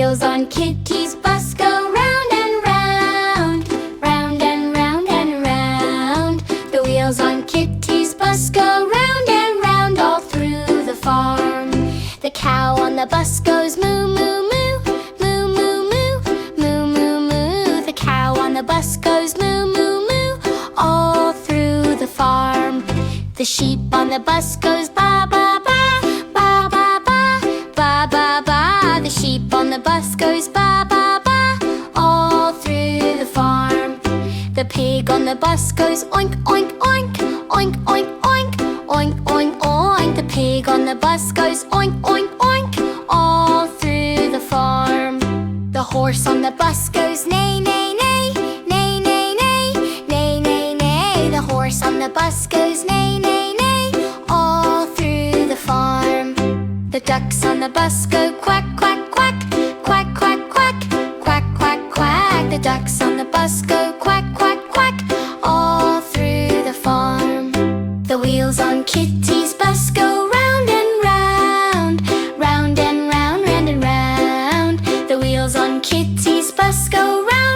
wheels on Kitty's bus go round and round, round and round and round. The wheels on Kitty's bus go round and round all through the farm. The cow on the bus goes moo, moo, moo, moo, moo, moo, moo, moo, moo. The cow on the bus goes moo, moo, moo, all through the farm. The sheep on the bus goes ba, ba, ba, ba, ba, ba, ba, ba, ba. The sheep on the bus goes ba, ba, ba, all through the farm. The pig on the bus goes oink, oink, oink, oink, oink, oink, oink, oink, oink. The pig on the bus goes oink, oink, oink, all through the farm. The horse on the bus goes neigh, neigh, neigh, neigh, neigh, neigh, neigh, neigh, neigh. The horse on the bus goes neigh, neigh, neigh, all through the farm. The ducks on the bus go quack, quack, quack, quack, quack, quack, quack, quack, quack. The ducks on the bus go quack, quack, quack, all through the farm. The wheels on Kitty's bus go round and round, round and round, round and round. The wheels on Kitty's bus go round